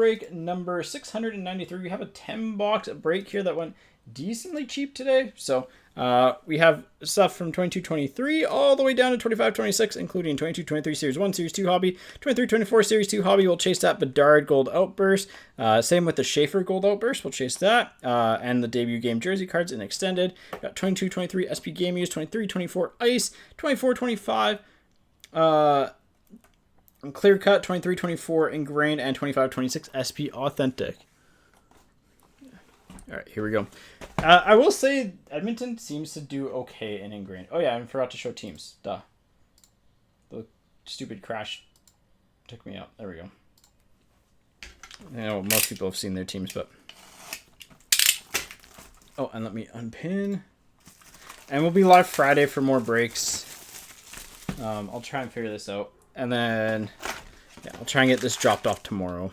break number 693. We have a 10-box break here that went decently cheap today. So we have stuff from 22-23 all the way down to 25-26, including 22-23 Series 1, Series 2 Hobby, 23-24 Series 2 Hobby. We'll chase that Bedard Gold Outburst. Same with the Schaefer Gold Outburst. We'll chase that. And the debut game jersey cards in extended. Got 22-23 SP Game Use, 23-24 Ice, 24-25 Clear Cut, 23-24 Ingrained, and 25-26 SP Authentic. All right, here we go. I will say Edmonton seems to do okay in Ingrained. Oh, yeah, I forgot to show teams. Duh. The stupid crash took me out. There we go. I know most people have seen their teams, but... Oh, and let me unpin. And we'll be live Friday for more breaks. I'll try and figure this out. And then, yeah, I'll try and get this dropped off tomorrow.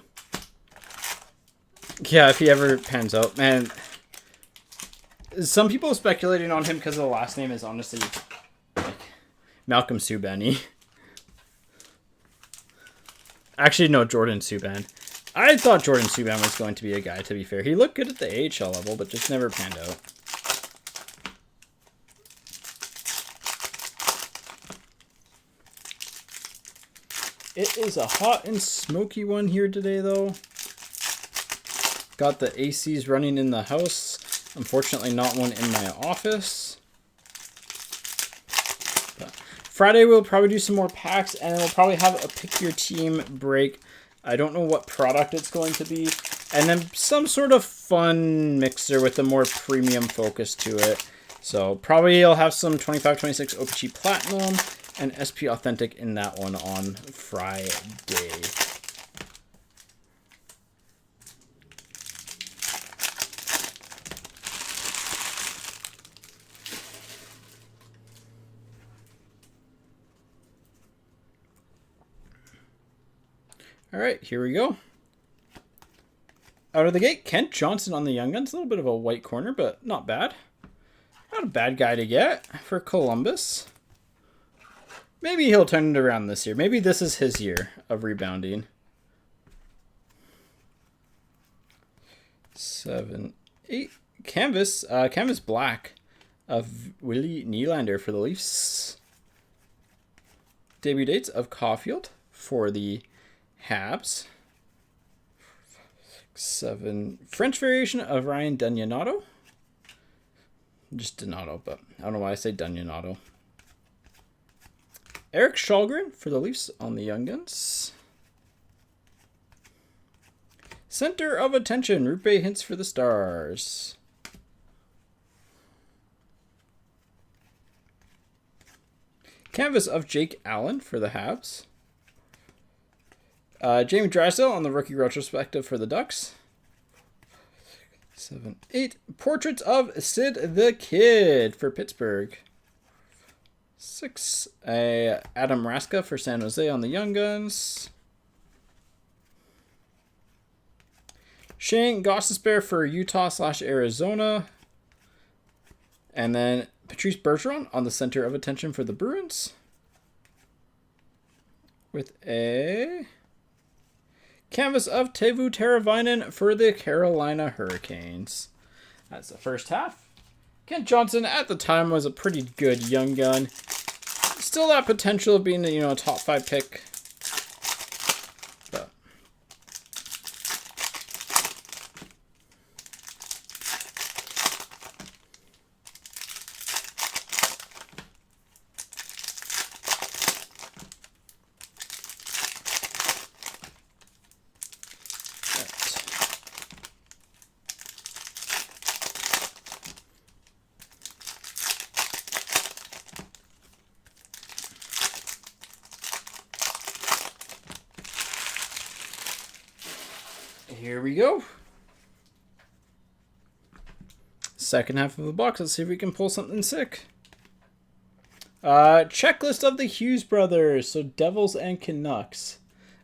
Yeah, if he ever pans out. Man, some people are speculating on him because the last name is honestly like Malcolm Subban. Actually, no, Jordan Subban. I thought Jordan Subban was going to be a guy, to be fair. He looked good at the AHL level, but just never panned out. It is a hot and smoky one here today, though. Got the ACs running in the house. Unfortunately, not one in my office. But Friday, we'll probably do some more packs, and we'll probably have a pick your team break. I don't know what product it's going to be. And then some sort of fun mixer with a more premium focus to it. So probably I'll have some 25-26 OPG Platinum and SP Authentic in that one on Friday. All right, here we go. Out of the gate, Kent Johnson on the Young Guns. A little bit of a white corner, but not bad. Not a bad guy to get for Columbus. Maybe he'll turn it around this year. Maybe this is his year of rebounding. 7, 8. Canvas black of Willie Nylander for the Leafs. Debut dates of Caulfield for the Habs. 7. French variation of Ryan Donato. Just Donato, but I don't know why I say Donato. Eric Shalgren for the Leafs on the Young Guns. Center of attention, Rupe Hintz for the Stars. Canvas of Jake Allen for the Habs. Jamie Drysdale on the rookie retrospective for the Ducks. 7, 8. Portraits of Sid the Kid for Pittsburgh. 6. Adam Raska for San Jose on the Young Guns. Shane Gostisbehere for Utah/Arizona. And then Patrice Bergeron on the center of attention for the Bruins. With a canvas of Teuvo Teravainen for the Carolina Hurricanes. That's the first half. Kent Johnson at the time was a pretty good young gun. Still that potential of being a top 5 pick. But here we go. Second half of the box. Let's see if we can pull something sick. Checklist of the Hughes brothers. So Devils and Canucks.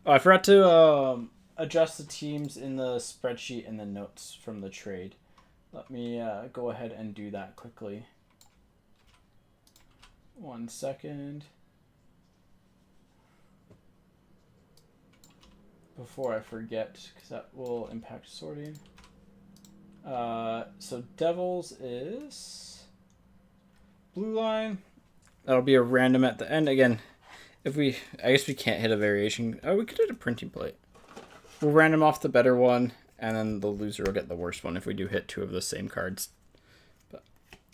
Oh, I forgot to adjust the teams in the spreadsheet and the notes from the trade. Let me go ahead and do that quickly. 1 second. before I forget, because that will impact sorting. So Devils is blue line. That'll be a random at the end. Again, if we... I guess we can't hit a variation. Oh, we could hit a printing plate. We'll random off the better one, and then the loser will get the worst one if we do hit 2 of the same cards. But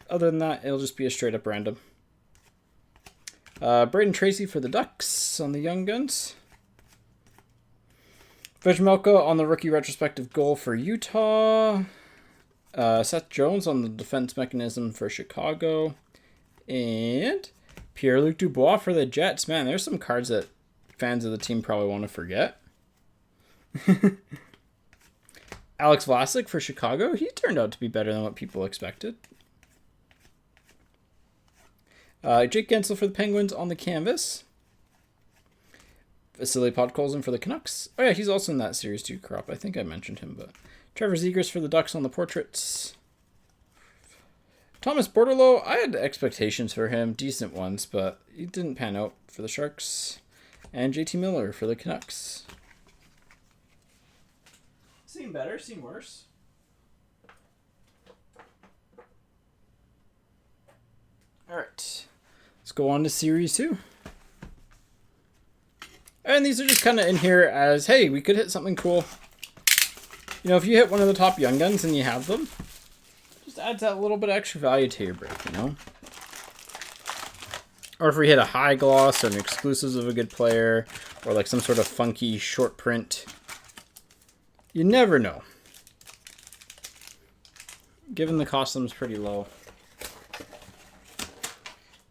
other than that, it'll just be a straight up random. Braden Tracy for the Ducks on the Young Guns. Vejmelka on the rookie retrospective goal for Utah. Seth Jones on the defense mechanism for Chicago. And Pierre-Luc Dubois for the Jets. Man, there's some cards that fans of the team probably want to forget. Alex Vlasic for Chicago. He turned out to be better than what people expected. Jake Gensel for the Penguins on the canvas. Vasily Podkolzin for the Canucks. Oh yeah, he's also in that Series 2 crop. I think I mentioned him, but Trevor Zegras for the Ducks on the portraits. Thomas Bordelot, I had expectations for him, decent ones, but he didn't pan out for the Sharks. And JT Miller for the Canucks. Seen better, seen worse. Alright, let's go on to Series 2. And these are just kind of in here as, hey, we could hit something cool. You know, if you hit one of the top Young Guns and you have them, just adds that little bit of extra value to your break, you know? Or if we hit a high gloss or an exclusives of a good player, or like some sort of funky short print. You never know. Given the costume's pretty low.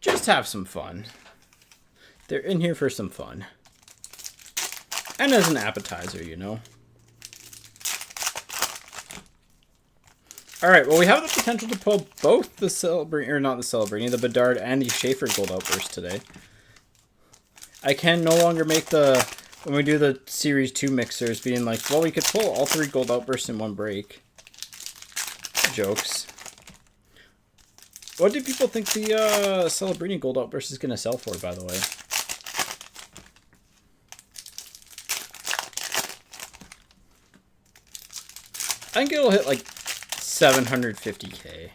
Just have some fun. They're in here for some fun. And as an appetizer, you know. Alright, well we have the potential to pull both the Celebrating, or not the Celebrating, the Bedard and the Schaefer Gold Outburst today. I can no longer make the, when we do the Series 2 mixers, being like, well, we could pull all 3 Gold Outbursts in one break. Jokes. What do people think the Celebrating Gold Outburst is going to sell for, by the way? I think it'll hit like 750K.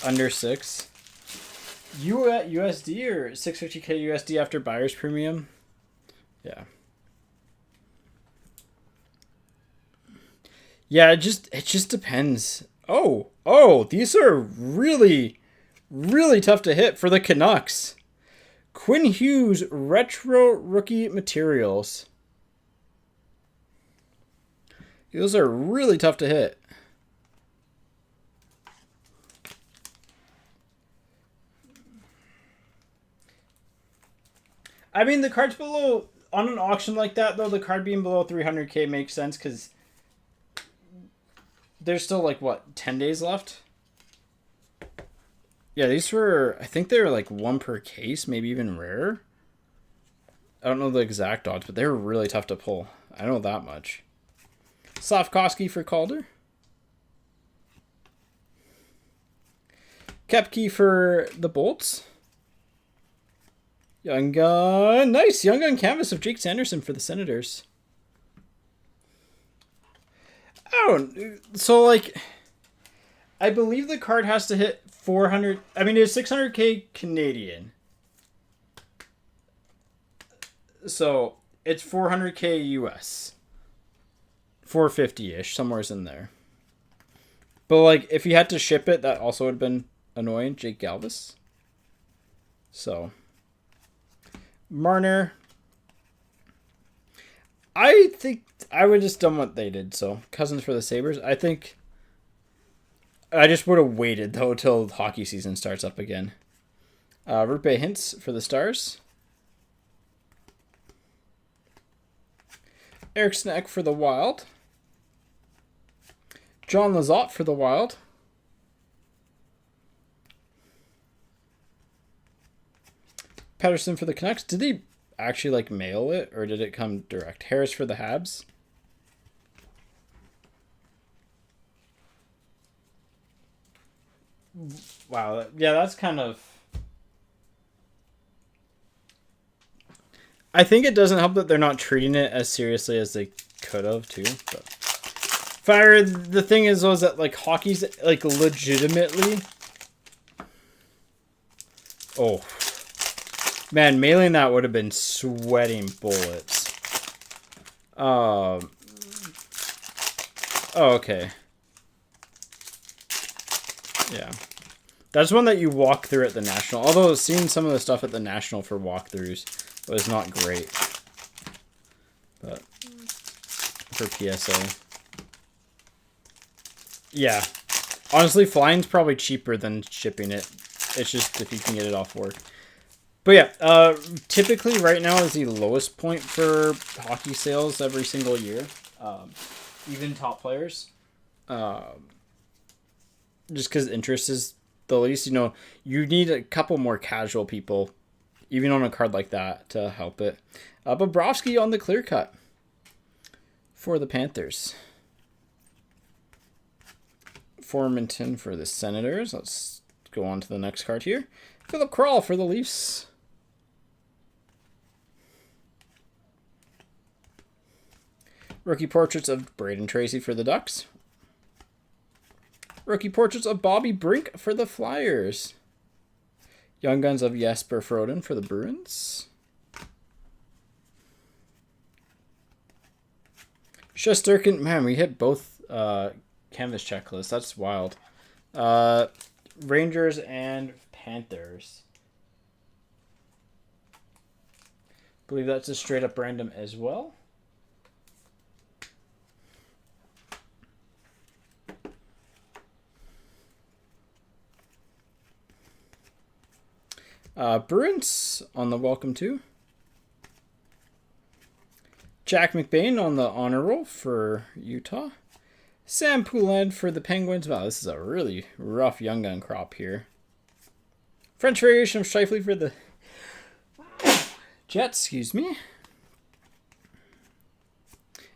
Under 6. You at USD or 650K USD after buyer's premium? Yeah. Yeah, it just depends. Oh, these are really, really tough to hit for the Canucks. Quinn Hughes Retro Rookie Materials. Those are really tough to hit. I mean, the cards below, on an auction like that, though, the card being below 300K makes sense because there's still, like, what, 10 days left? Yeah, these were, I think they were, like, 1 per case, maybe even rarer. I don't know the exact odds, but they were really tough to pull. I know that much. Slavkovsky for Calder. Kepke for the Bolts. Young Gun. Nice. Young Gun canvas of Jake Sanderson for the Senators. Oh, so like, I believe the card has to hit 400. I mean, it's 600K Canadian. So it's 400K US. 450-ish, somewhere's in there. But like, if you had to ship it, that also would have been annoying. Jake Galvis. So, Marner. I think I would just done what they did. So, Cousins for the Sabres. I think I just would have waited though till hockey season starts up again. Rupe Hintz for the Stars. Eric Snack for the Wild. John Lizotte for the Wild. Patterson for the Canucks. Did they actually like mail it or did it come direct? Harris for the Habs. Wow. Yeah, that's kind of... I think it doesn't help that they're not treating it as seriously as they could have too. But Fire, the thing is that like hockey's like legitimately. Oh man, mailing that would have been sweating bullets. Oh, okay. Yeah. That's one that you walk through at the National. Although seeing some of the stuff at the National for walkthroughs was not great. But for PSA. Yeah. Honestly, flying's probably cheaper than shipping it. It's just if you can get it off work. But yeah, typically right now is the lowest point for hockey sales every single year. Even top players. Just because interest is the least, you know, you need a couple more casual people, even on a card like that, to help it. Bobrovsky on the clear cut for the Panthers. Formanton for the Senators. Let's go on to the next card here. Philip Kral for the Leafs. Rookie portraits of Braden Tracy for the Ducks. Rookie portraits of Bobby Brink for the Flyers. Young Guns of Jesper Froden for the Bruins. Shesterkin, man, we hit both canvas checklists. That's wild. Rangers and Panthers. Believe that's a straight up random as well. Bruins on the welcome to. Jack McBain on the honor roll for Utah. Sam Poulin for the Penguins. Wow, this is a really rough young gun crop here. French variation of Shifley for the Jets, excuse me.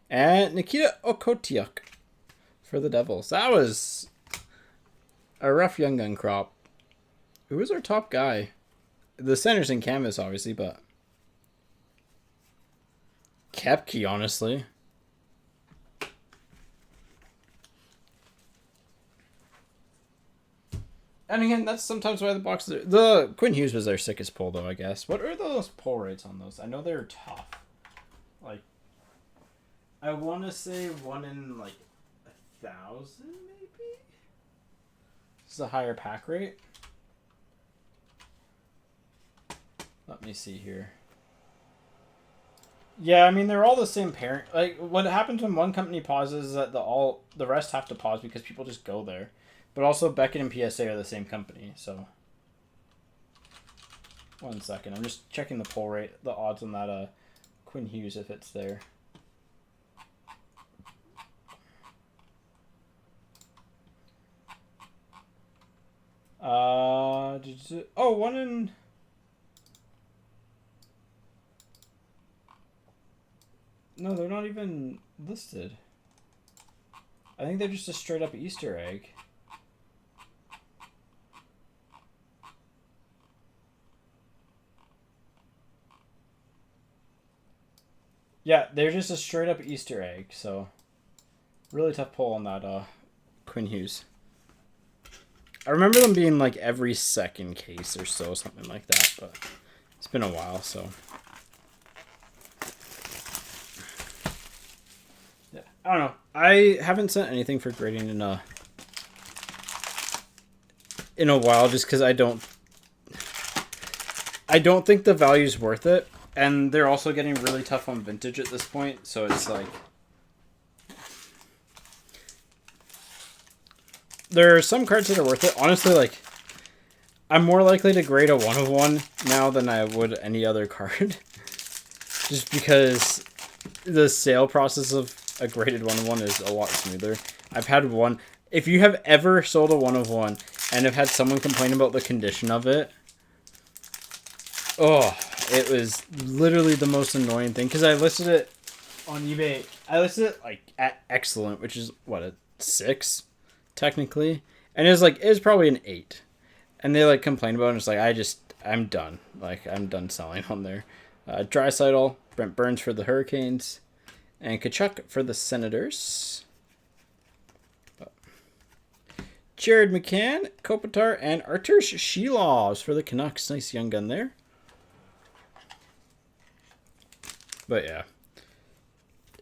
And Nikita Okotiuk for the Devils. That was a rough young gun crop. Who was our top guy? The center's in canvas, obviously, but Kepke, honestly. And again, that's sometimes why the boxes are... The Quinn Hughes was their sickest pull, though, I guess. What are those pull rates on those? I know they're tough. Like, I want to say 1 in, like, 1,000, maybe? This is a higher pack rate. Let me see here. Yeah, I mean, they're all the same parent. Like, what happens when one company pauses is that the rest have to pause because people just go there. But also, Beckett and PSA are the same company, so... 1 second. I'm just checking the pull rate, the odds on that Quinn Hughes, if it's there. Oh, 1 in... No, they're not even listed. I think they're just a straight up Easter egg. Yeah, they're just a straight up Easter egg, so really tough pull on that Quinn Hughes. I remember them being like every second case or so, something like that, but it's been a while, so... I don't know. I haven't sent anything for grading in a while, just because I don't think the value's worth it, and they're also getting really tough on vintage at this point. So it's like there are some cards that are worth it. Honestly, like I'm more likely to grade a 1 of 1 now than I would any other card, just because the sale process of a graded 1 of 1 is a lot smoother. I've had one. If you have ever sold a 1 of 1 and have had someone complain about the condition of it, oh, it was literally the most annoying thing. Because I listed it on eBay. I listed it like at excellent, which is what, a 6 technically, and it was probably an 8. And they like complained about it. And it's like I'm done. Like I'm done selling on there. Draisaitl, Brent Burns for the Hurricanes, and Tkachuk for the Senators. Jared McCann, Kopitar, and Arturs Shilovs for the Canucks. Nice young gun there. But yeah.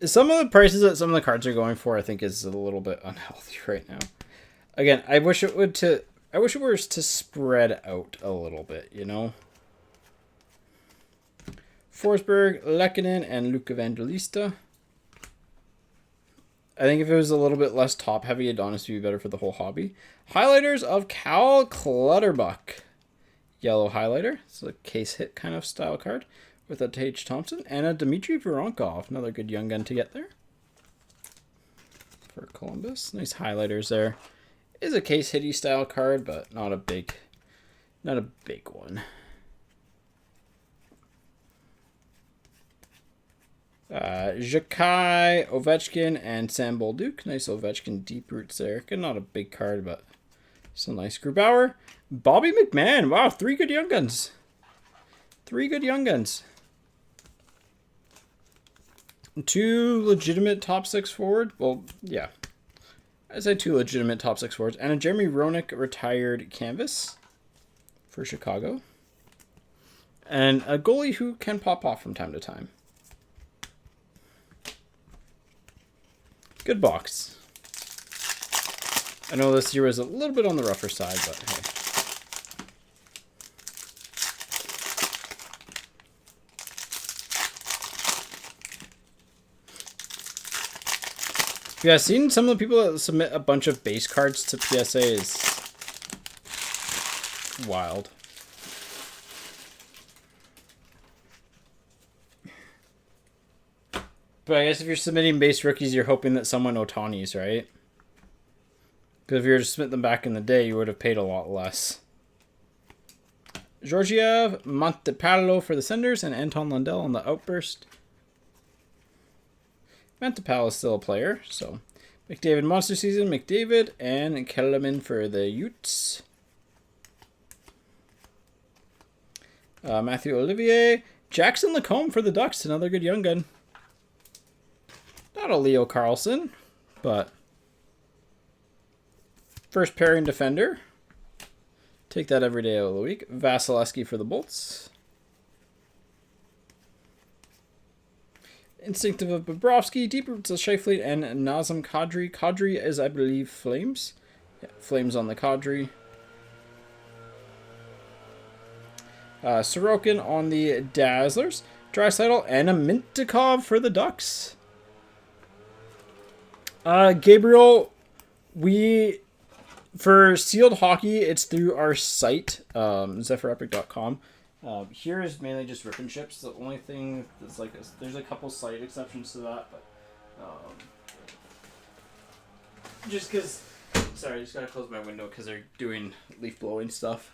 Some of the prices that some of the cards are going for, I think, is a little bit unhealthy right now. Again, I wish it was to spread out a little bit, you know? Forsberg, Lehkonen, and Luke Evangelista. I think if it was a little bit less top-heavy, Adonis would be better for the whole hobby. Highlighters of Cal Clutterbuck. Yellow highlighter. It's a case hit kind of style card. With a Tage Thompson and a Dmitry Voronkov. Another good young gun to get there. For Columbus. Nice highlighters there. Is a case hitty style card, but not a big one. Jakai, Ovechkin, and Sam Bolduc. Nice Ovechkin deep roots there. Not a big card, but still nice. Grubauer. Bobby McMahon. Wow, 3 good young guns. 3 good young guns. 2 legitimate top 6 forward. Well, yeah. I said 2 legitimate top 6 forwards. And a Jeremy Roenick retired canvas for Chicago. And a goalie who can pop off from time to time. Good box. I know this year was a little bit on the rougher side, but hey. Yeah, seeing some of the people that submit a bunch of base cards to PSA is wild. But I guess if you're submitting base rookies, you're hoping that someone Ohtani's, right? Because if you were to submit them back in the day, you would have paid a lot less. Georgiev, Montepallo for the Senders, and Anton Lundell on the Outburst. Montepallo is still a player, so McDavid Monster Season, McDavid, and Kellerman for the Utes. Matthew Olivier, Jackson Lacombe for the Ducks, another good young gun. Not a Leo Carlson, but first pairing defender. Take that every day of the week. Vasilevsky for the Bolts. Instinctive of Bobrovsky, Deep Roots of Scheifele, and Nazem Kadri. Kadri is, I believe, Flames. Yeah, Flames on the Kadri. Sorokin on the Dazzlers. Draisaitl, and a Mintikov for the Ducks. Gabriel, for sealed hockey, it's through our site, ZephyrEpic.com. Here is mainly just rip and ships. The only thing that's like, there's a couple slight exceptions to that, but just because, sorry, I just gotta close my window because they're doing leaf blowing stuff.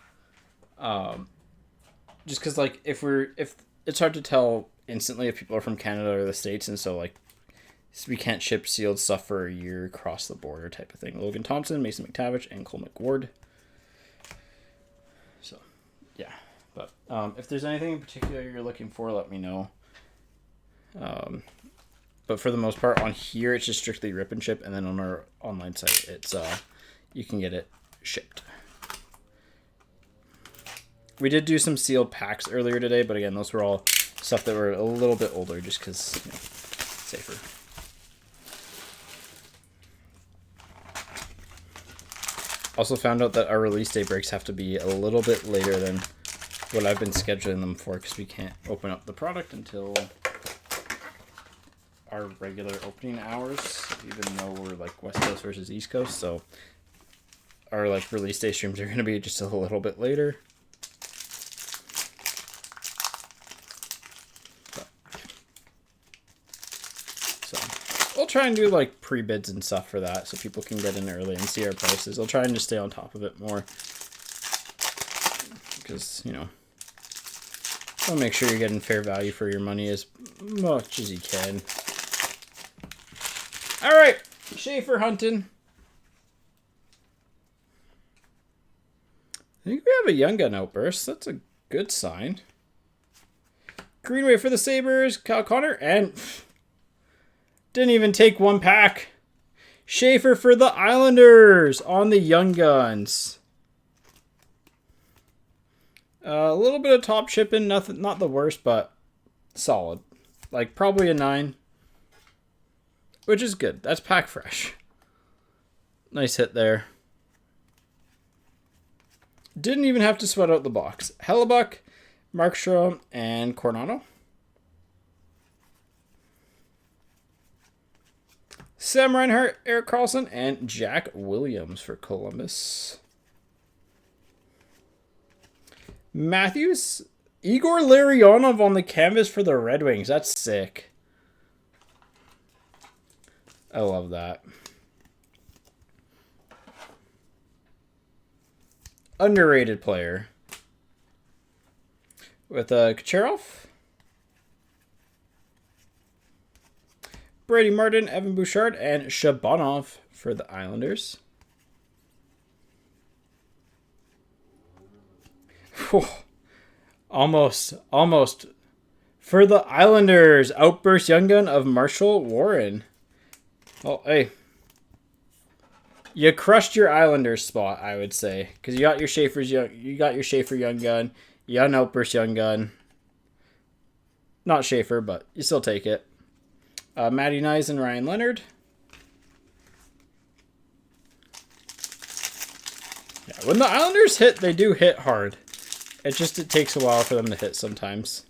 Just because, like, if it's hard to tell instantly if people are from Canada or the States, and so, like, we can't ship sealed stuff for a year across the border type of thing. Logan Thompson, Mason McTavish, and Cole McWard. So, yeah. But if there's anything in particular you're looking for, let me know. But for the most part, on here, it's just strictly rip and ship. And then on our online site, it's you can get it shipped. We did do some sealed packs earlier today, but again, those were all stuff that were a little bit older just because, you know, safer. Also found out that our release day breaks have to be a little bit later than what I've been scheduling them for because we can't open up the product until our regular opening hours, even though we're like West Coast versus East Coast. So our like release day streams are going to be just a little bit later. We'll try and do like pre-bids and stuff for that so people can get in early and see our prices. I'll try and just stay on top of it more because, you know, I'll make sure you're getting fair value for your money as much as you can. All right, Schaefer hunting. I think we have a young gun outburst. That's a good sign. Greenway for the Sabres, Kyle Connor, and didn't even take one pack. Zephyr for the Islanders on the Young Guns. A little bit of top shipping, nothing, not the worst, but solid. Like probably a 9, which is good. That's pack fresh. Nice hit there. Didn't even have to sweat out the box. Hellebuck, Markstrom, and Coronado. Sam Reinhart, Erik Karlsson, and Jack Williams for Columbus. Matthews, Igor Larionov on the canvas for the Red Wings. That's sick. I love that. Underrated player. With Kucherov, Brady Martin, Evan Bouchard, and Shabanov for the Islanders. Whew. Almost. For the Islanders, Outburst Young Gun of Marshall Warren. Oh, hey. You crushed your Islanders spot, I would say. Because you got your Zephyr Young Gun. You got an Outburst Young Gun. Not Zephyr, but you still take it. Matty Nyes and Ryan Leonard. Yeah, when the Islanders hit, they do hit hard. It takes a while for them to hit sometimes.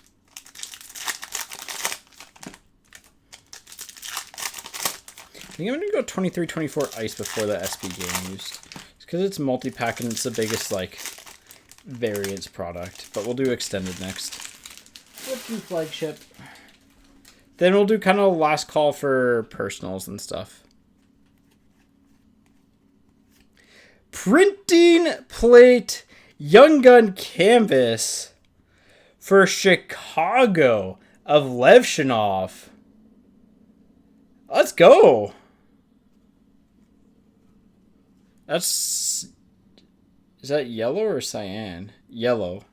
I think I'm going to go 23-24 ice before the SB game used. It's because it's multi-pack and it's the biggest, like, variance product. But we'll do extended next. We'll do flagship. Then we'll do kind of a last call for personals and stuff. Printing plate Young Gun canvas for Chicago of Levshinov. Let's go. Is that yellow or cyan? Yellow.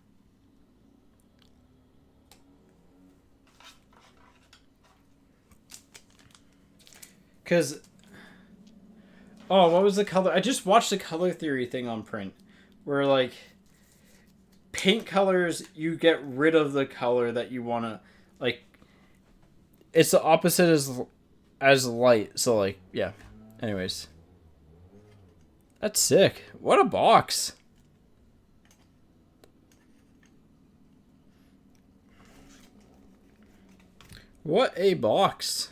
Because, oh, what was the color? I just watched the color theory thing on print. Where, like, paint colors, you get rid of the color that you want to, like, it's the opposite as light. So, like, yeah. Anyways. That's sick. What a box. What a box.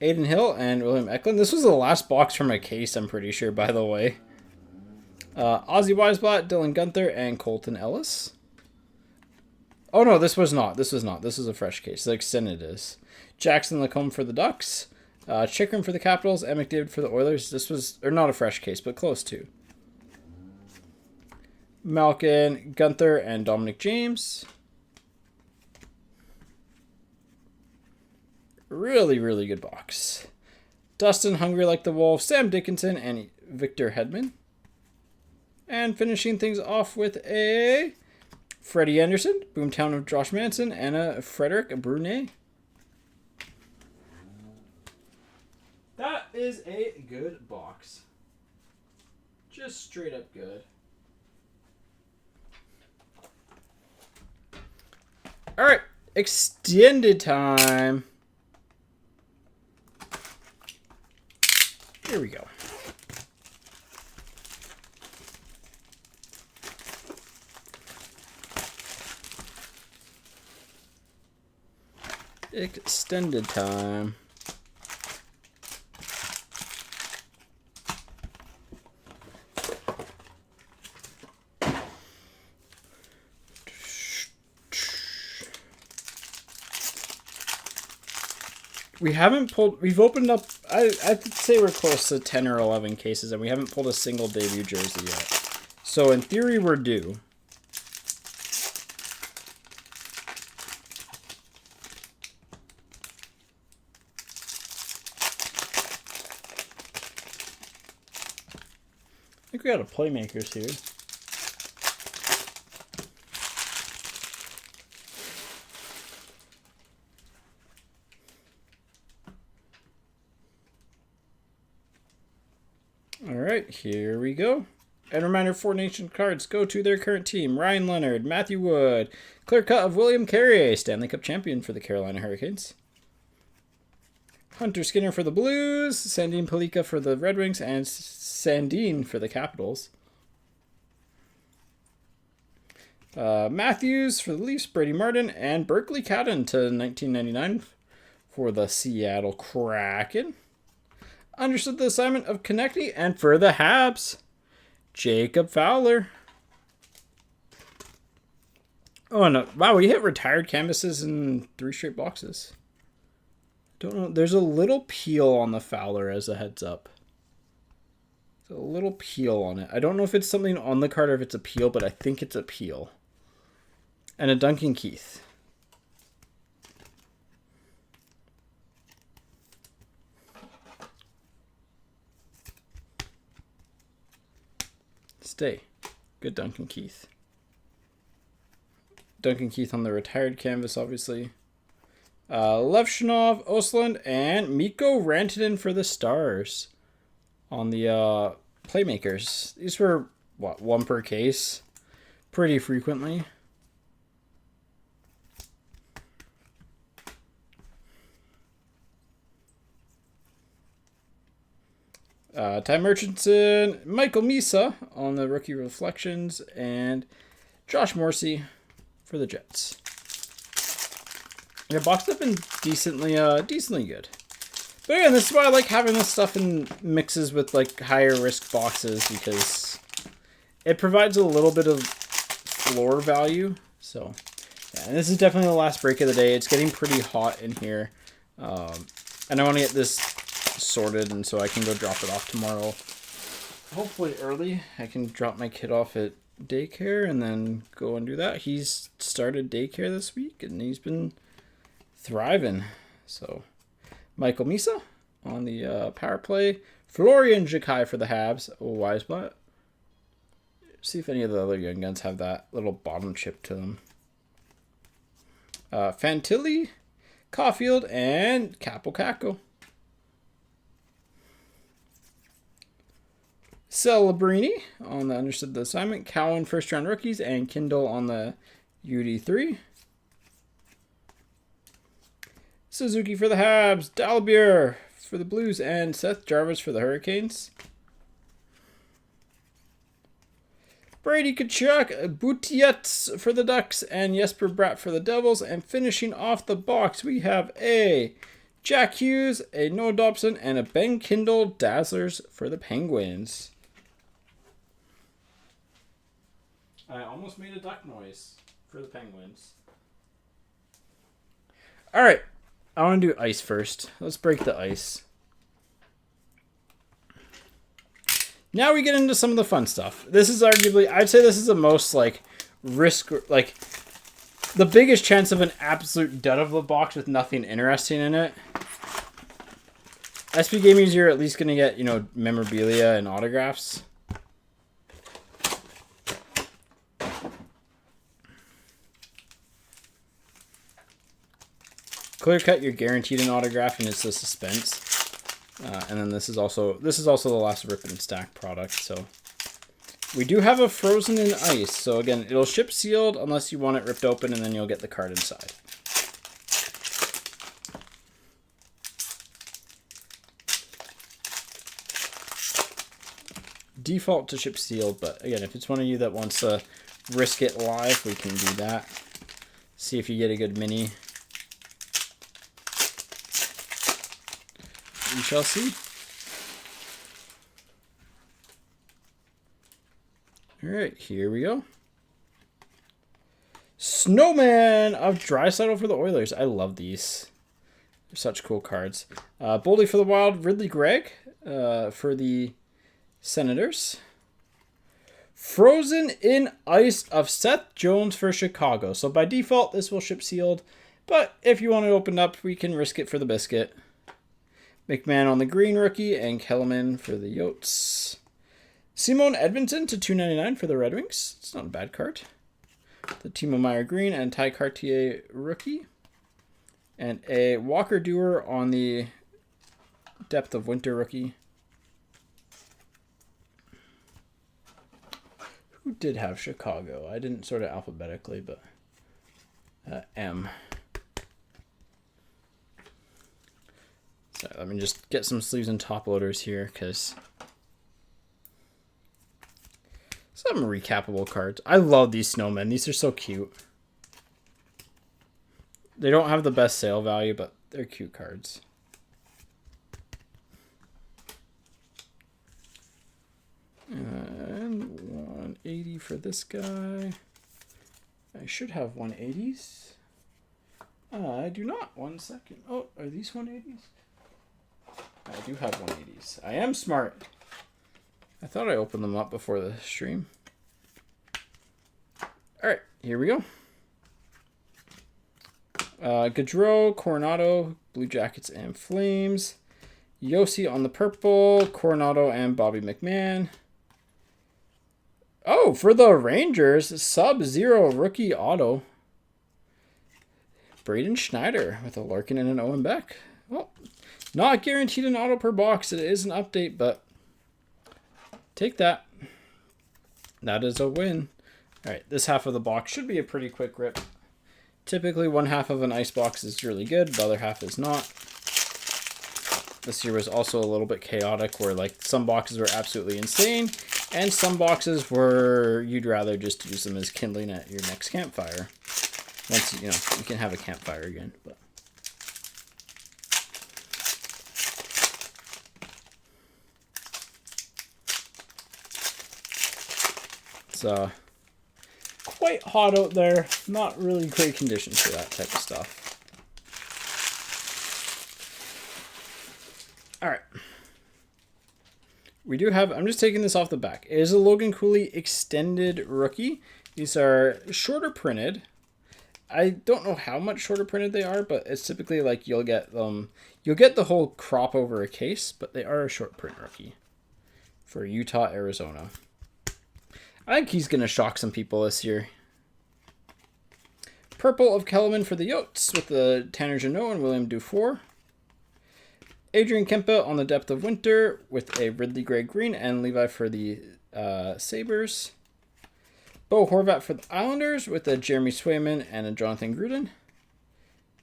Aiden Hill and William Eklund. This was the last box from a case, I'm pretty sure, by the way. Ozzy Weisblatt, Dylan Gunther, and Colton Ellis. Oh, no, this was not. This was a fresh case. The extended is. Jackson Lacombe for the Ducks. Chikrin for the Capitals. And McDavid for the Oilers. This was, or not a fresh case, but close to. Malkin, Gunther, and Dominic James. Really, really good box. Dustin, Hungry Like the Wolf, Sam Dickinson, and Victor Hedman. And finishing things off with a Freddie Anderson, Boomtown of Josh Manson, and a Frederic Brunet. That is a good box. Just straight up good. All right, extended time. Here we go. Extended time. We've opened up, I'd say we're close to 10 or 11 cases, and we haven't pulled a single debut jersey yet. So in theory, we're due. I think we got a Playmakers here. All right, here we go. And reminder, 4 Nation cards go to their current team. Ryan Leonard, Matthew Wood, clear cut of William Carrier, Stanley Cup champion for the Carolina Hurricanes. Hunter Skinner for the Blues, Sandine Pellikka for the Red Wings, and Sandine for the Capitals. Matthews for the Leafs, Brady Martin, and Berkeley Cadden to 1999 for the Seattle Kraken. Understood the assignment of Konechny, and for the Habs, Jacob Fowler. Oh, no. Wow, we hit retired canvases in 3 straight boxes. Don't know. There's a little peel on the Fowler as a heads up. There's a little peel on it. I don't know if it's something on the card or if it's a peel, but I think it's a peel. And a Duncan Keith. Stay. Good Duncan Keith. Duncan Keith on the retired canvas, obviously. Levshinov, Osland, and Mikko Rantanen for the Stars on the Playmakers. These were, what, 1 per case? Pretty frequently. Ty Murchison, Michael Misa on the Rookie Reflections, and Josh Morrissey for the Jets. Yeah, boxed up and decently good. But again, this is why I like having this stuff in mixes with like higher risk boxes, because it provides a little bit of floor value. So, yeah, and this is definitely the last break of the day. It's getting pretty hot in here, and I want to get this sorted, and so I can go drop it off tomorrow. Hopefully early. I can drop my kid off at daycare and then go and do that. He's started daycare this week, and he's been thriving. So, Michael Misa on the power play. Florian Jakai for the Habs. Oh, Weisblatt. See if any of the other young guns have that little bottom chip to them. Fantilli, Caulfield, and Capo Caco. Celebrini on the Understood the Assignment. Cowan first round rookies, and Kindle on the UD3. Suzuki for the Habs. Dalbier for the Blues, and Seth Jarvis for the Hurricanes. Brady Tkachuk, Butiets for the Ducks, and Jesper Bratt for the Devils. And finishing off the box, we have a Jack Hughes, a Noah Dobson, and a Ben Kindle Dazzlers for the Penguins. I almost made a duck noise for the Penguins. All right. I want to do ice first. Let's break the ice. Now we get into some of the fun stuff. This is arguably, I'd say this is the most, like, risk, like, the biggest chance of an absolute dud of the box with nothing interesting in it. SP Gamers, you're at least going to get, you know, memorabilia and autographs. Clear cut, you're guaranteed an autograph, and it's a suspense. And then this is also the last Rip and Stack product. So we do have a Frozen in Ice. So again, it'll ship sealed unless you want it ripped open, and then you'll get the card inside. Default to ship sealed, but again, if it's one of you that wants to risk it live, we can do that. See if you get a good mini. We shall see. All right, here we go. Snowman of Draisaitl for the Oilers. I love these. They're such cool cards. Boldy for the Wild. Ridley Gregg for the Senators. Frozen in Ice of Seth Jones for Chicago. So by default, this will ship sealed. But if you want it opened up, we can risk it for the biscuit. McMahon on the green rookie, and Kellerman for the Yotes. Simone Edmondson to 299 for the Red Wings. It's not a bad card. The Timo Meier green, and Ty Cartier rookie. And a Walker Dewar on the Depth of Winter rookie. Who did have Chicago? I didn't sort it alphabetically, but M. So let me just get some sleeves and top loaders here, because some recapable cards. I love these snowmen. These are so cute. They don't have the best sale value, but they're cute cards. And 180 for this guy. I should have 180s. I do not. 1 second. Oh, are these 180s? I do have 180s. I am smart. I thought I opened them up before the stream. All right, here we go. Gaudreau, Coronado, Blue Jackets and Flames. Yossi on the purple, Coronado and Bobby McMahon. Oh, for the Rangers, Sub-Zero rookie auto. Braden Schneider with a Larkin and an Owen Beck. Well, not guaranteed an auto per box. It is an update, but take that. That is a win. All right, this half of the box should be a pretty quick rip. Typically, one half of an ice box is really good. The other half is not. This year was also a little bit chaotic, where like some boxes were absolutely insane, and some boxes were you'd rather just use them as kindling at your next campfire. Once you know you can have a campfire again, but. It's quite hot out there. Not really great conditions for that type of stuff. All right. We do have, I'm just taking this off the back. It is a Logan Cooley extended rookie. These are shorter printed. I don't know how much shorter printed they are, but it's typically like you'll get the whole crop over a case, but they are a short print rookie for Utah, Arizona. I think he's going to shock some people this year. Purple of Kellerman for the Yotes with the Tanner Jeannot and William Dufour. Adrian Kempe on the Depth of Winter with a Ridley Gray Green and Levi for the Sabres. Bo Horvat for the Islanders with a Jeremy Swayman and a Jonathan Gruden.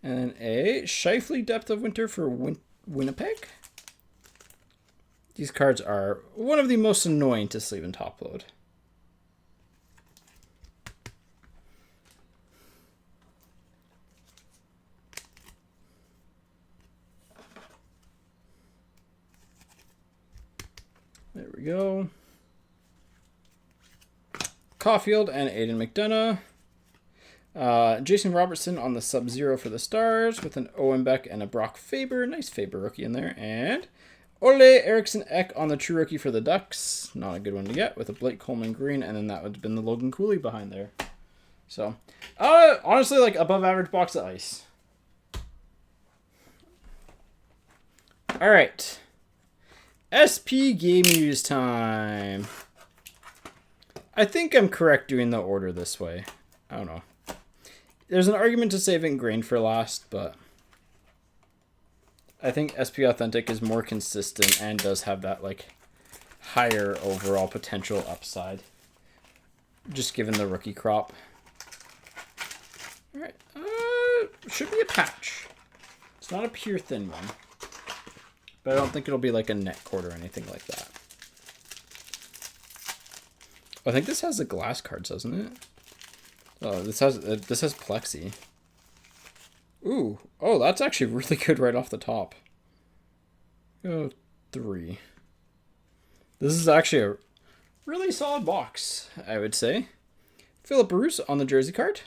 And a Scheifele Depth of Winter for Winnipeg. These cards are one of the most annoying to sleeve and top load. There we go. Caulfield and Aiden McDonough. Jason Robertson on the Sub-Zero for the Stars with an Owen Beck and a Brock Faber. Nice Faber rookie in there. And Ole Eriksson Ek on the True Rookie for the Ducks. Not a good one to get with a Blake Coleman Green. And then that would have been the Logan Cooley behind there. So, honestly, like above average box of ice. All right. SP Game Use time. I think I'm correct doing the order this way. I don't know. There's an argument to saving grain for last, but I think SP Authentic is more consistent and does have that like higher overall potential upside. Just given the rookie crop. All right. Should be a patch. It's not a pure thin one. But I don't think it'll be like a net cord or anything like that. I think this has the glass cards, doesn't it? Oh, this has plexi. Ooh, oh, that's actually really good right off the top. Oh, 3. This is actually a really solid box, I would say. Philip Bruce on the jersey card.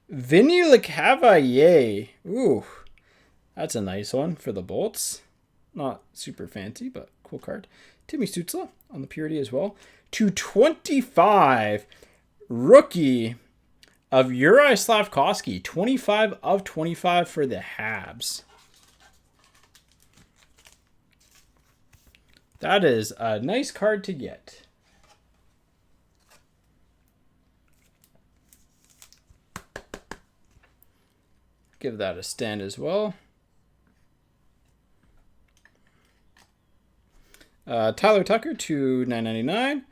Vinny Lecavalier. Ooh, that's a nice one for the Bolts. Not super fancy, but cool card. Timmy Stützle on the Purity as well. 225 rookie of Uri Slafkovsky. 25 of 25 for the Habs. That is a nice card to get. Give that a stand as well. Tyler Tucker to $9.99.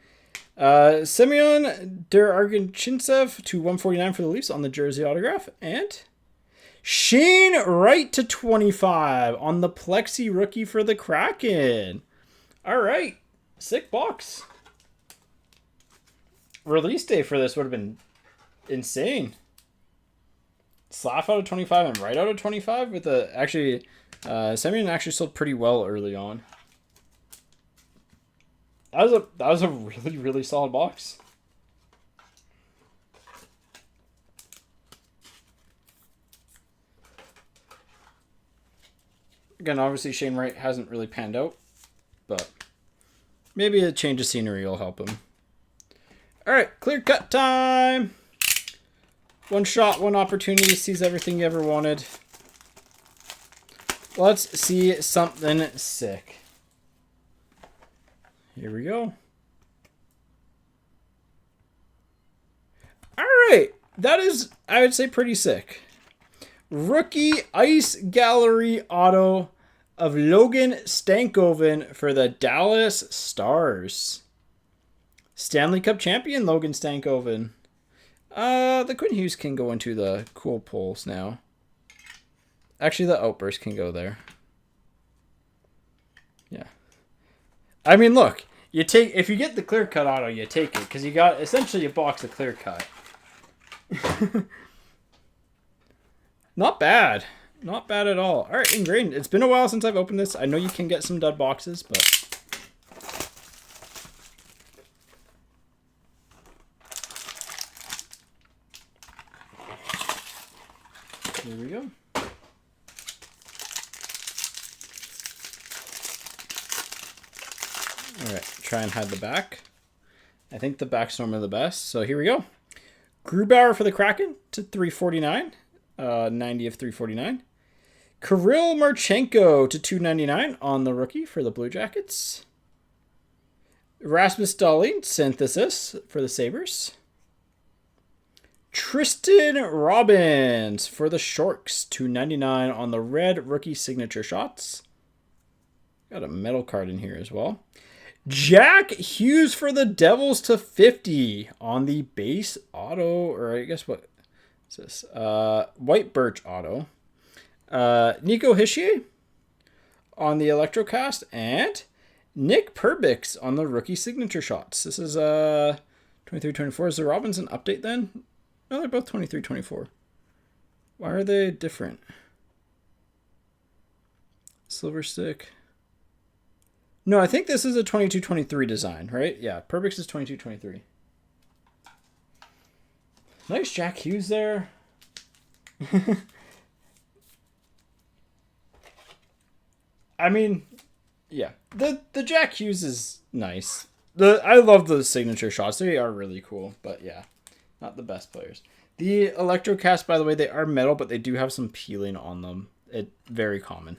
Semyon Derarginchintsev to 149 for the Leafs on the jersey autograph. And Shane Wright to 25 on the Plexi rookie for the Kraken. All right. Sick box. Release day for this would have been insane. Slav out of 25 and Wright out of 25 with the actually Semyon actually sold pretty well early on. That was a really, really solid box. Again, obviously Shane Wright hasn't really panned out, but maybe a change of scenery will help him. All right, clear cut time. One shot, one opportunity, sees everything you ever wanted. Let's see something sick. Here we go. All right, that is, I would say, pretty sick. Rookie Ice Gallery auto of Logan Stankoven for the Dallas Stars. Stanley Cup champion Logan Stankoven. The Quinn Hughes can go into the cool pulls now. Actually, the Outburst can go there. Yeah. I mean, look, if you get the clear cut auto, you take it because you got essentially a box of clear cut. Not bad. Not bad at all. All right, ingrained. It's been a while since I've opened this. I know you can get some dud boxes, but here we go. All right, try and hide the back. I think the back's normally the best. So here we go. Grubauer for the Kraken to 349. 90 of 349. Kirill Marchenko to 299 on the rookie for the Blue Jackets. Rasmus Dahlin synthesis for the Sabres. Tristan Robbins for the Sharks, 299 on the red rookie signature shots. Got a metal card in here as well. Jack Hughes for the Devils to 50 on the base auto, or I guess what is this? White Birch auto. Nico Hischier on the Electrocast, and Nick Perbix on the rookie signature shots. This is 23-24. Is the Robinson update then? No, they're both 23-24. Why are they different? Silver Stick. No, I think this is a 22-23 design, right? Yeah, Perbix is 22-23. Nice Jack Hughes there. I mean, yeah, the Jack Hughes is nice. I love the signature shots. They are really cool, but yeah, not the best players. The Electrocast, by the way, they are metal, but they do have some peeling on them. It's very common,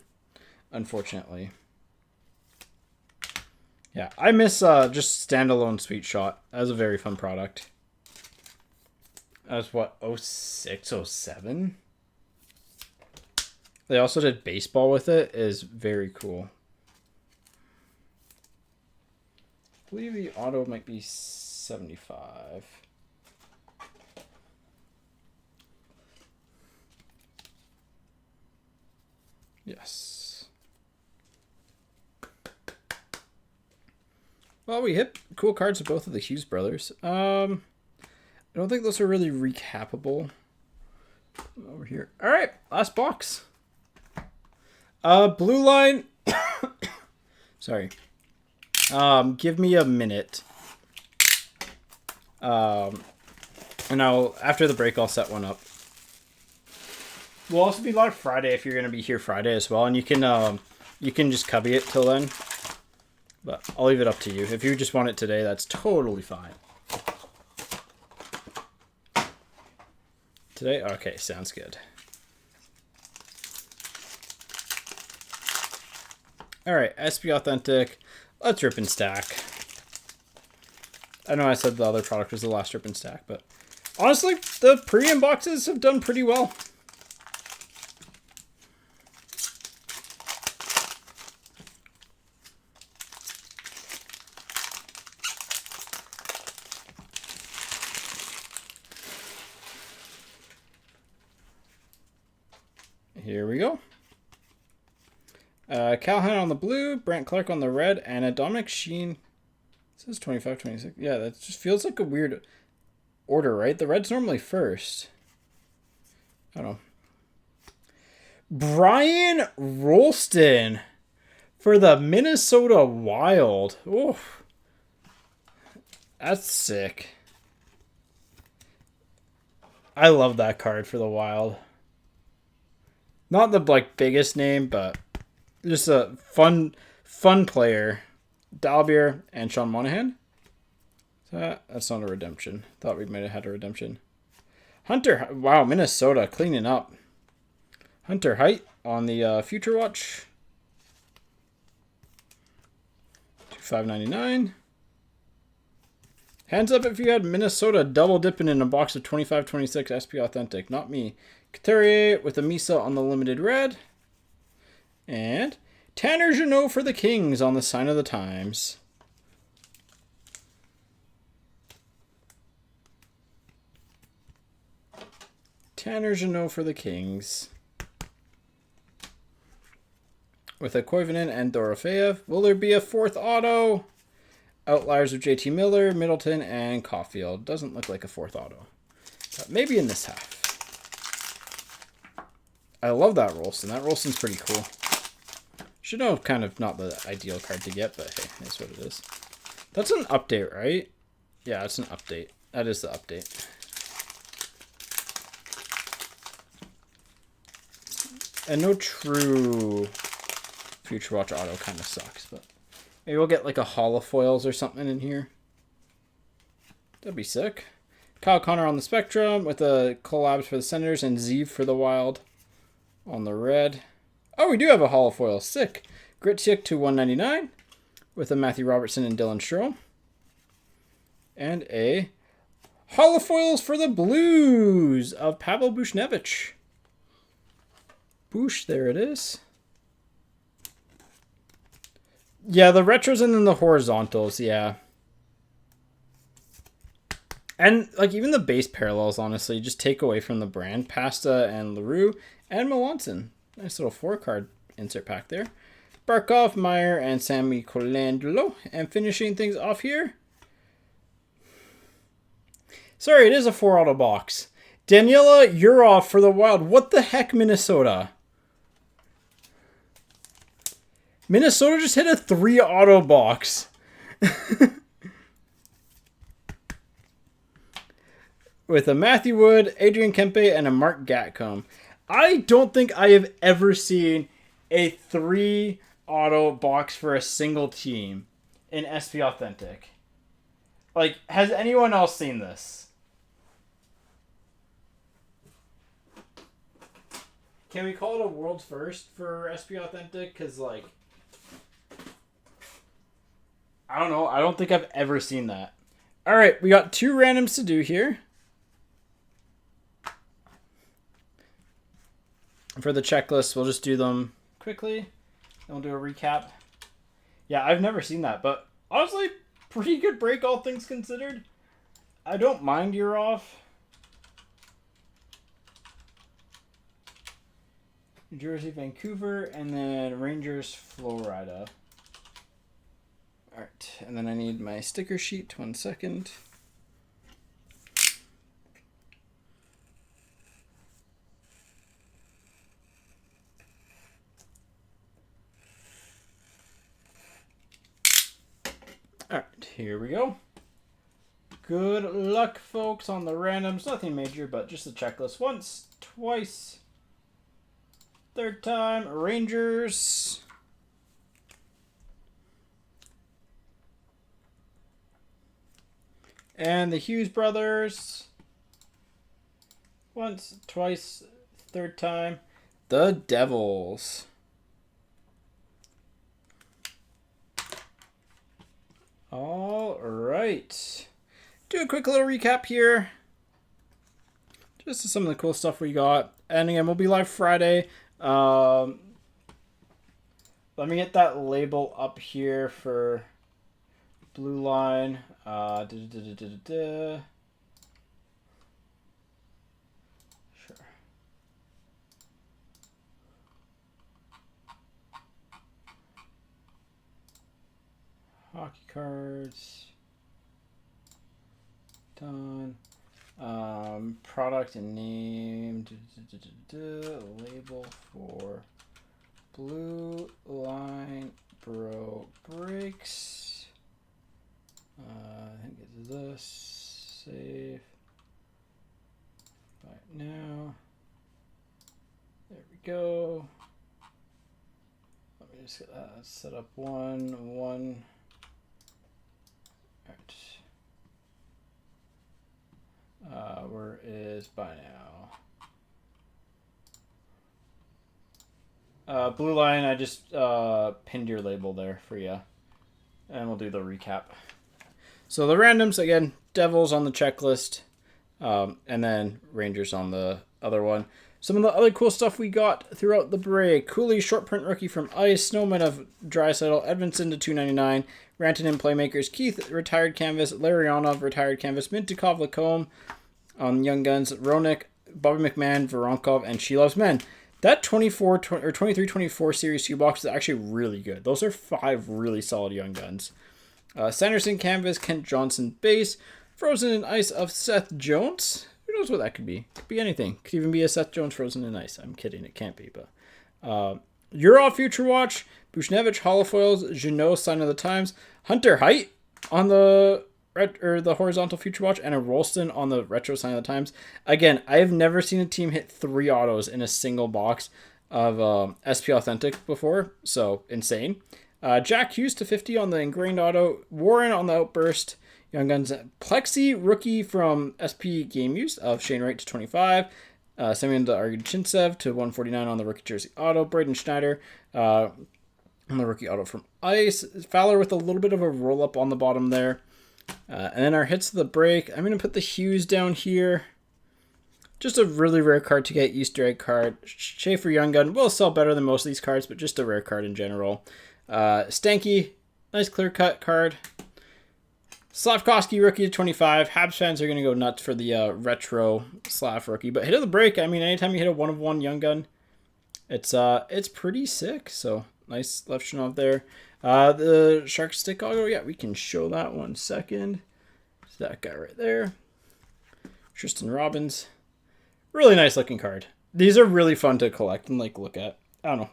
unfortunately. Yeah, I miss just standalone Sweet Shot. That was a very fun product. That was what, 06, 07? They also did baseball with it. It is very cool. I believe the auto might be 75. Yes. Well, we hit cool cards of both of the Hughes brothers. I don't think those are really recapable. Over here. All right, last box. Blue line. Sorry. Give me a minute. And after the break, I'll set one up. We'll also be live Friday if you're going to be here Friday as well, and you can just cubby it till then. But I'll leave it up to you. If you just want it today, that's totally fine. Today? Okay, sounds good. Alright, SP Authentic. Let's rip and stack. I know I said the other product was the last rip and stack, but honestly, the premium boxes have done pretty well. here we go. Callahan on the blue, Brant Clark on the red, and a Dominic Sheen. It says 25, 26. Yeah, that just feels like a weird order, right? The red's normally first. I don't know. Brian Rolston for the Minnesota Wild. Oof. That's sick. I love that card for the Wild. Not the biggest name, but just a fun player. Dalbier and Sean Monahan. That's not a redemption. Thought we might have had a redemption. Hunter, wow, Minnesota cleaning up. Hunter Height on the Future Watch. 25.99. Hands up if you had Minnesota double dipping in a box of 25-26 SP Authentic. Not me. Couturier with a Misa on the limited red. And Tanner Jeannot for the Kings on the Sign of the Times. Tanner Jeannot for the Kings. With a Koivunen and Dorofeev. Will there be a fourth auto? Outliers of JT Miller, Middleton, and Caulfield. Doesn't look like a fourth auto. But maybe in this half. I love that Rolston. That Rolston's pretty cool. Should know kind of not the ideal card to get, but hey, that's what it is. That's an update, right? Yeah, it's an update. That is the update. And no true Future Watch auto kind of sucks, but maybe we'll get like a holofoils or something in here. That'd be sick. Kyle Connor on the Spectrum with a collabs for the Senators and Zeev for the Wild on the red. Oh, we do have a holofoil. Sick. Gritsyuk to 199 with a Matthew Robertson and Dylan Strome. And a holofoils for the Blues of Pavel Buchnevich. Boosh, there it is. Yeah, the retros and then the horizontals, yeah. And like even the base parallels, honestly, just take away from the brand. Pasta and LaRue and Melanson. Nice little 4-card insert pack there. Barkov, Meyer, and Sammy Colandolo. And finishing things off here. Sorry, it is a 4-auto box. Daniela Yurov for the Wild. What the heck, Minnesota? Minnesota just hit a 3-auto box. With a Matthew Wood, Adrian Kempe, and a Mark Gatcomb. I don't think I have ever seen a 3-auto box for a single team in SP Authentic. Like, has anyone else seen this? Can we call it a world's first for SP Authentic? Because, like, I don't know. I don't think I've ever seen that. All right, we got 2 randoms to do here. For the checklist, we'll just do them quickly. And we'll do a recap. Yeah, I've never seen that, but honestly, pretty good break, all things considered. I don't mind you're off. New Jersey, Vancouver, and then Rangers, Florida. Alright, and then I need my sticker sheet. 1 second. Alright, here we go. Good luck, folks, on the randoms. Nothing major, but just the checklist. Once, twice, third time, Rangers. And the Hughes brothers. Once, twice, third time, the Devils. All right. Do a quick little recap here. Just some of the cool stuff we got. And again, we'll be live Friday. Let me get that label up here for Blue Line. Sure. hockey cards. Done. Product and name. Label for Blue Line Bro Breaks. I think it's this. Save. Buy it now. There we go. Let me just set up one. All right. Where is buy now? Blue Line, I just pinned your label there for you. And we'll do the recap. So the randoms, again, Devils on the checklist. And then Rangers on the other one. Some of the other cool stuff we got throughout the break. Cooley, short print rookie from Ice. Snowman of Draisaitl. Edmondson to 299. Rantanen Playmakers. Keith, retired canvas. Larionov, retired canvas. Mintikov, Lacombe on Young Guns. Roenick, Bobby McMahon, Voronkov, and She Loves Men. That 23-24 Series 2 box is actually really good. Those are 5 really solid Young Guns. Sanderson canvas. Kent Johnson base. Frozen in Ice of Seth Jones. Who knows what that could be? Could be anything. Could even be a Seth Jones Frozen in Ice. I'm kidding. It can't be. But Urov Future Watch. Bushnevich Holofoils. Jeannot Sign of the Times. Hunter Height on the horizontal Future Watch. And a Rolston on the retro Sign of the Times. Again, I have never seen a team hit 3 autos in a single box of SP Authentic before. So, insane. Jack Hughes to 50 on the ingrained auto. Warren on the Outburst. Young Guns. Plexi rookie from SP Game Use of Shane Wright to 25. Semyon Argachintsev to 149 on the rookie jersey auto. Braden Schneider on the rookie auto from Ice. Fowler with a little bit of a roll up on the bottom there. And then our hits of the break. I'm going to put the Hughes down here. Just a really rare card to get. Easter egg card. Schaefer Young Gun will sell better than most of these cards, but just a rare card in general. Stanky, nice clear cut card. Slavkovsky rookie to 25. Habs fans are going to go nuts for the retro Slav rookie. But hit of the break, I mean, anytime you hit a 1/1 Young Gun, it's pretty sick. So nice Levchinov there. The Shark Stick auto, yeah, we can show that 1 second. It's that guy right there. Tristan Robbins. Really nice looking card. These are really fun to collect and look at. I don't know.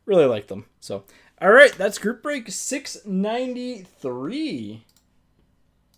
Really like them. So, all right, that's group break 693.